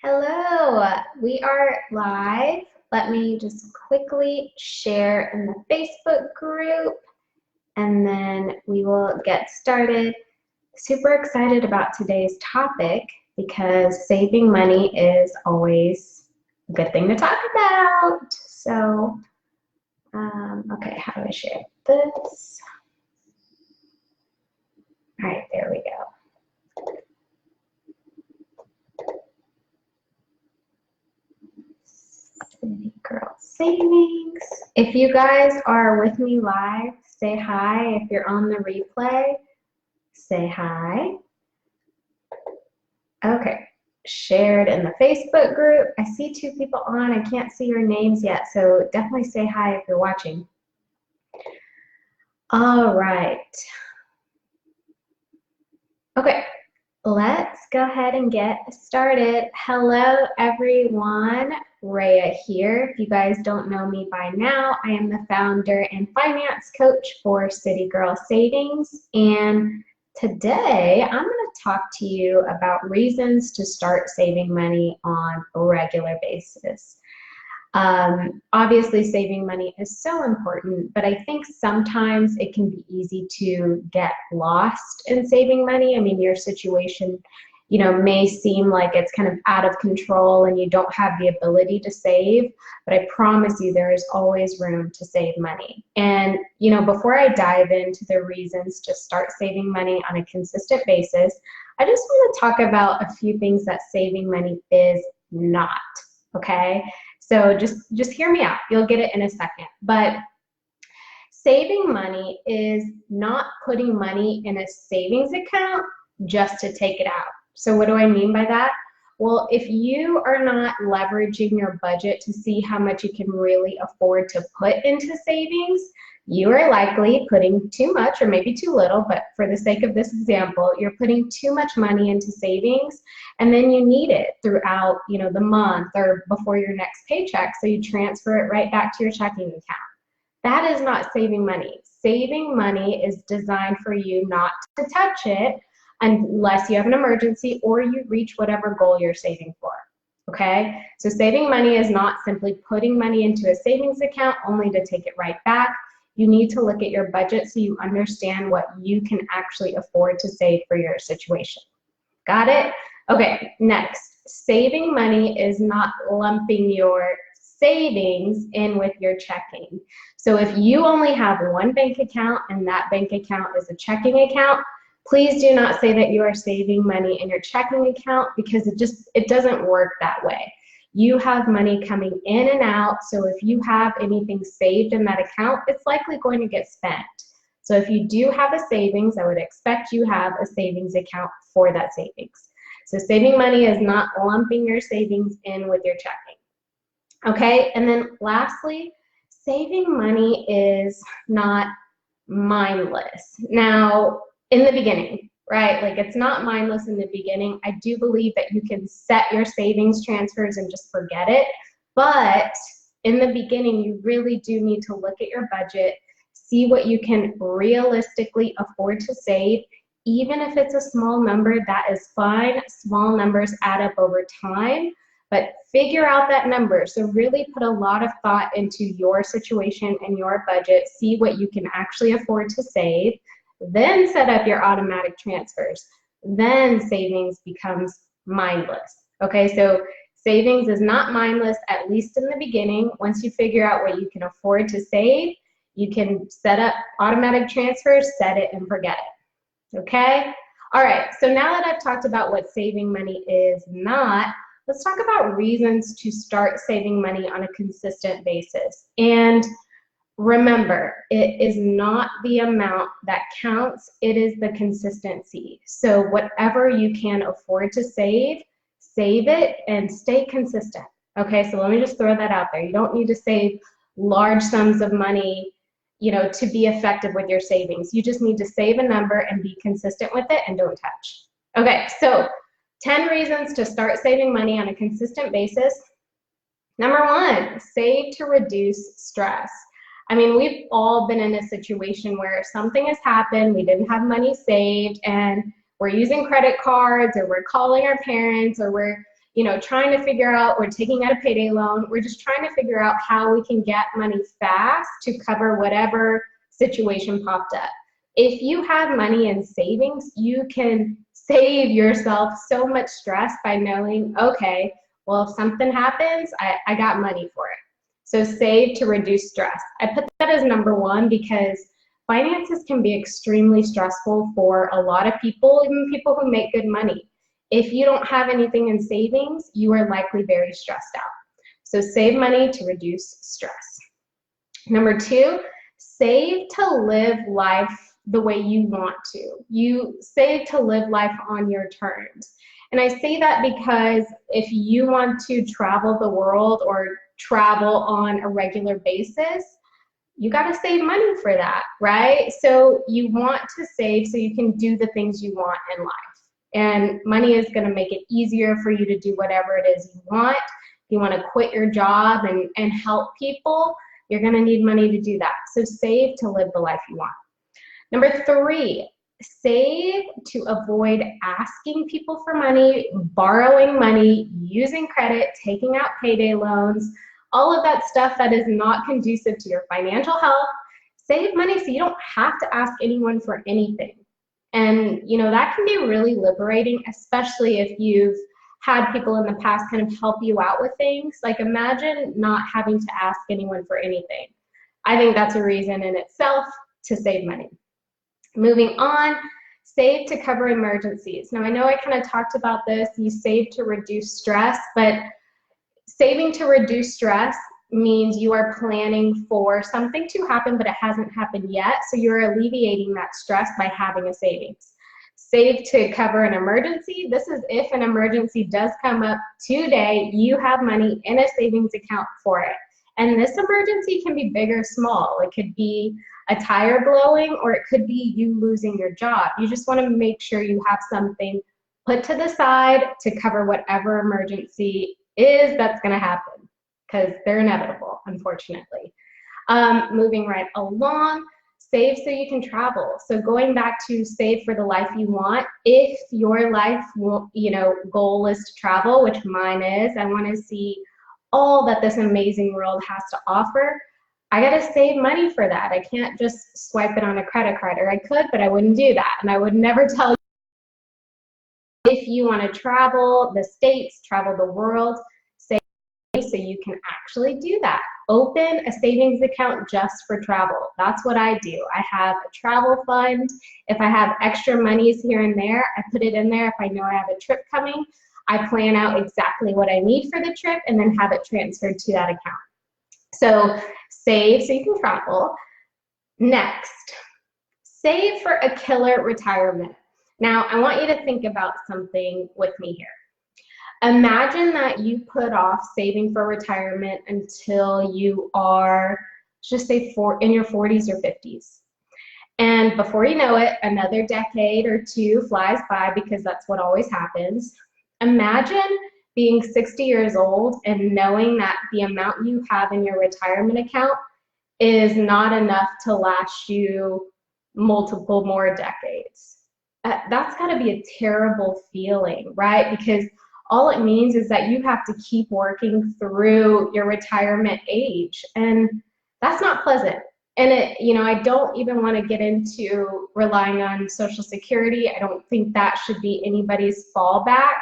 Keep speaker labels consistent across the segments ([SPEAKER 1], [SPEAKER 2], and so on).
[SPEAKER 1] Hello, we are live. Let me just quickly share in the Facebook group and then we will get started. Super excited about today's topic because saving money is always a good thing to talk about. So, okay, how do I share this? All right, there we go. City Girl Savings. If you guys are with me live, say hi. If you're on the replay, say hi. Okay, shared in the Facebook group. I see two people on. I can't see your names yet, so definitely say hi if you're watching. All right. Okay, let's go ahead and get started. Hello, everyone. Rhea here. If you guys don't know me by now, I am the founder and finance coach for City Girl Savings. And today I'm going to talk to you about reasons to start saving money on a regular basis. Obviously, saving money is so important, but I think sometimes it can be easy to get lost in saving money. I mean, your situation, may seem like it's kind of out of control and you don't have the ability to save, but I promise you there is always room to save money. And, before I dive into the reasons to start saving money on a consistent basis, I just want to talk about a few things that saving money is not, okay? So just hear me out. You'll get it in a second. But saving money is not putting money in a savings account just to take it out. So what do I mean by that? Well, if you are not leveraging your budget to see how much you can really afford to put into savings, you are likely putting too much or maybe too little, but for the sake of this example, you're putting too much money into savings and then you need it throughout, the month or before your next paycheck, so you transfer it right back to your checking account. That is not saving money. Saving money is designed for you not to touch it unless you have an emergency or you reach whatever goal you're saving for. Okay? So saving money is not simply putting money into a savings account only to take it right back. You need to look at your budget so you understand what you can actually afford to save for your situation. Got it? Okay, next. Saving money is not lumping your savings in with your checking. So if you only have one bank account and that bank account is a checking account, please do not say that you are saving money in your checking account because it doesn't work that way. You have money coming in and out, so if you have anything saved in that account, it's likely going to get spent. So if you do have a savings, I would expect you have a savings account for that savings. So saving money is not lumping your savings in with your checking. Okay, and then lastly, saving money is not mindless. Now, in the beginning, right? Like it's not mindless in the beginning. I do believe that you can set your savings transfers and just forget it. But in the beginning, you really do need to look at your budget, see what you can realistically afford to save. Even if it's a small number, that is fine. Small numbers add up over time, but figure out that number. So really put a lot of thought into your situation and your budget, see what you can actually afford to save, then set up your automatic transfers. Then savings becomes mindless. Okay, so savings is not mindless, at least in the beginning. Once you figure out what you can afford to save, you can set up automatic transfers, set it and forget it. Okay? All right, so now that I've talked about what saving money is not, let's talk about reasons to start saving money on a consistent basis. And remember, it is not the amount that counts, it is the consistency. So whatever you can afford to save it and stay consistent. Okay, so let me just throw that out there. You don't need to save large sums of money, to be effective with your savings. You just need to save a number and be consistent with it and don't touch. Okay, so 10 reasons to start saving money on a consistent basis. Number one, save to reduce stress. I mean, we've all been in a situation where something has happened, we didn't have money saved, and we're using credit cards, or we're calling our parents, or we're, trying to figure out, we're taking out a payday loan, we're just trying to figure out how we can get money fast to cover whatever situation popped up. If you have money in savings, you can save yourself so much stress by knowing, okay, well, if something happens, I got money for it. So save to reduce stress. I put that as number one because finances can be extremely stressful for a lot of people, even people who make good money. If you don't have anything in savings, you are likely very stressed out. So save money to reduce stress. Number two, save to live life the way you want to. You save to live life on your terms. And I say that because if you want to travel the world or travel on a regular basis, you got to save money for that, right? So you want to save so you can do the things you want in life. And money is going to make it easier for you to do whatever it is you want. If you want to quit your job and help people, you're going to need money to do that. So save to live the life you want. Number three, save to avoid asking people for money, borrowing money, using credit, taking out payday loans, all of that stuff that is not conducive to your financial health. Save money so you don't have to ask anyone for anything. And that can be really liberating, especially if you've had people in the past kind of help you out with things. Like imagine not having to ask anyone for anything. I think that's a reason in itself to save money. Moving on, save to cover emergencies. Now I know I kind of talked about this, you save to reduce stress, but saving to reduce stress means you are planning for something to happen, but it hasn't happened yet. So you're alleviating that stress by having a savings. Save to cover an emergency. This is if an emergency does come up today, you have money in a savings account for it. And this emergency can be big or small. It could be a tire blowing, or it could be you losing your job. You just want to make sure you have something put to the side to cover whatever emergency is that's going to happen, because they're inevitable, unfortunately. Moving right along, save so you can travel. So going back to save for the life you want, if your life goal is to travel, which mine is, I want to see all that this amazing world has to offer, I got to save money for that. I can't just swipe it on a credit card, or I could, but I wouldn't do that. And I would never tell you if you want to travel the States, travel the world, save so you can actually do that. Open a savings account just for travel. That's what I do. I have a travel fund. If I have extra monies here and there, I put it in there. If I know I have a trip coming, I plan out exactly what I need for the trip and then have it transferred to that account. So save so you can travel. Next, save for a killer retirement. Now, I want you to think about something with me here. Imagine that you put off saving for retirement until you are, just say, in your 40s or 50s. And before you know it, another decade or two flies by, because that's what always happens. Imagine being 60 years old and knowing that the amount you have in your retirement account is not enough to last you multiple more decades. That's got to be a terrible feeling, right? Because all it means is that you have to keep working through your retirement age, and that's not pleasant. And I don't even want to get into relying on Social Security. I don't think that should be anybody's fallback.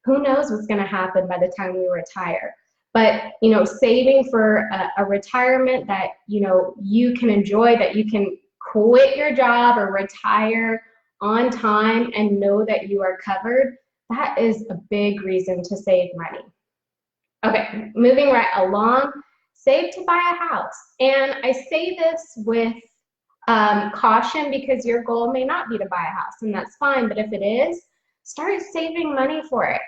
[SPEAKER 1] Who knows what's going to happen by the time we retire? But, saving for a retirement that, you can enjoy, that you can quit your job or retire on time and know that you are covered, that is a big reason to save money. Okay, moving right along, save to buy a house. And I say this with caution, because your goal may not be to buy a house, and that's fine. But if it is, start saving money for it.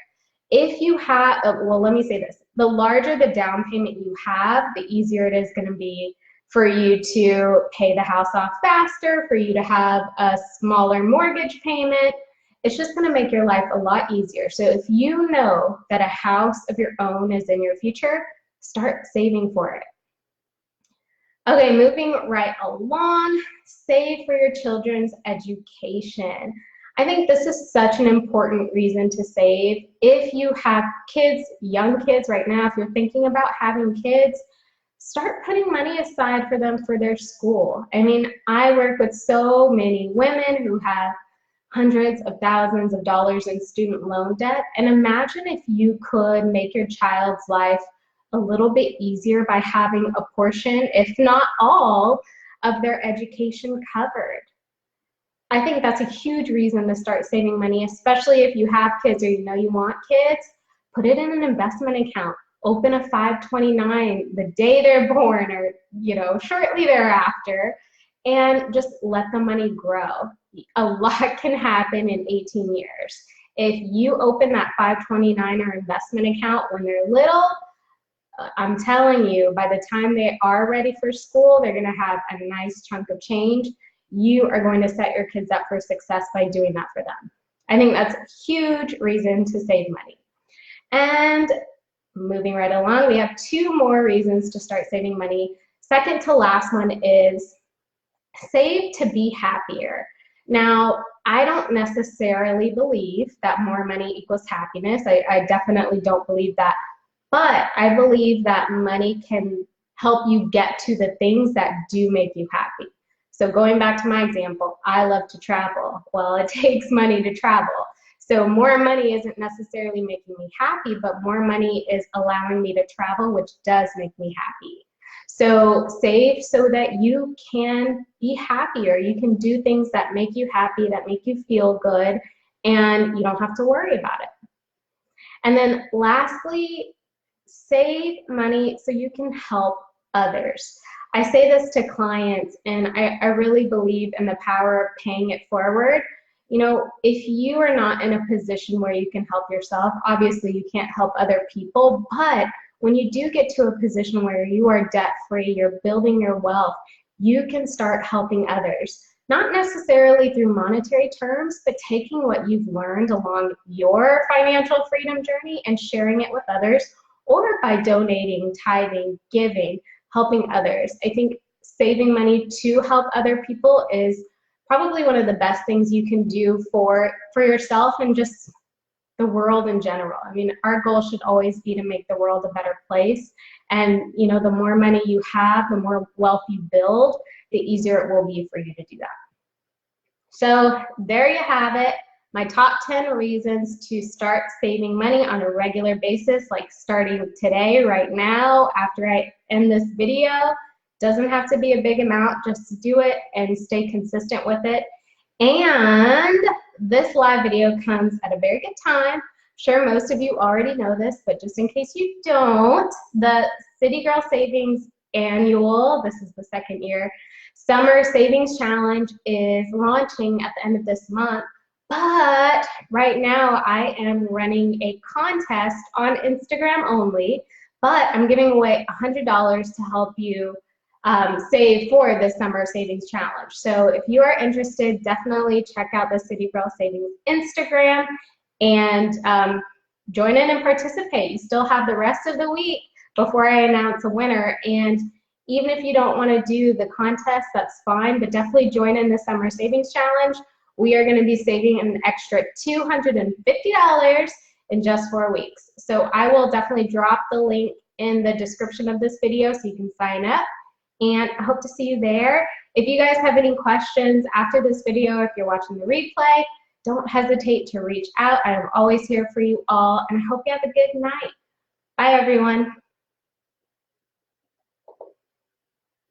[SPEAKER 1] If you have, well, let me say this, the larger the down payment you have, the easier it is going to be for you to pay the house off faster, for you to have a smaller mortgage payment. It's just going to make your life a lot easier. So if you know that a house of your own is in your future, start saving for it. Okay, moving right along, save for your children's education. I think this is such an important reason to save. If you have kids, young kids right now, if you're thinking about having kids, start putting money aside for them for their school. I mean, I work with so many women who have hundreds of thousands of dollars in student loan debt. And imagine if you could make your child's life a little bit easier by having a portion, if not all, of their education covered. I think that's a huge reason to start saving money, especially if you have kids or you know you want kids. Put it in an investment account. Open a 529 the day they're born or, you know, shortly thereafter, and just let the money grow. A lot can happen in 18 years. If you open that 529 or investment account when they're little, I'm telling you, by the time they are ready for school, they're going to have a nice chunk of change. You are going to set your kids up for success by doing that for them. I think that's a huge reason to save money. And moving right along, we have two more reasons to start saving money. Second to last one is save to be happier. Now, I don't necessarily believe that more money equals happiness. I definitely don't believe that. But I believe that money can help you get to the things that do make you happy. So going back to my example, I love to travel. Well, it takes money to travel. So more money isn't necessarily making me happy, but more money is allowing me to travel, which does make me happy. So save so that you can be happier. You can do things that make you happy, that make you feel good, and you don't have to worry about it. And then lastly, save money so you can help others. I say this to clients, and I really believe in the power of paying it forward. You know, if you are not in a position where you can help yourself, obviously you can't help other people, but when you do get to a position where you are debt-free, you're building your wealth, you can start helping others. Not necessarily through monetary terms, but taking what you've learned along your financial freedom journey and sharing it with others, or by donating, tithing, giving, helping others. I think saving money to help other people is probably one of the best things you can do for yourself and just the world in general. I mean, our goal should always be to make the world a better place. And, you know, the more money you have, the more wealth you build, the easier it will be for you to do that. So there you have it. My top 10 reasons to start saving money on a regular basis, like starting today, right now, after I end this video. Doesn't have to be a big amount, just do it and stay consistent with it. And this live video comes at a very good time. I'm sure most of you already know this, but just in case you don't, the City Girl Savings Annual, this is the second year, Summer Savings Challenge is launching at the end of this month. But right now I am running a contest on Instagram only, but I'm giving away $100 to help you save for the Summer Savings Challenge. So if you are interested, definitely check out the City Girl Savings Instagram and join in and participate. You still have the rest of the week before I announce a winner. And even if you don't want to do the contest, that's fine, but definitely join in the Summer Savings Challenge. We are going to be saving an extra $250 in just 4 weeks. So I will definitely drop the link in the description of this video so you can sign up. And I hope to see you there. If you guys have any questions after this video, if you're watching the replay, don't hesitate to reach out. I am always here for you all, and I hope you have a good night. Bye, everyone.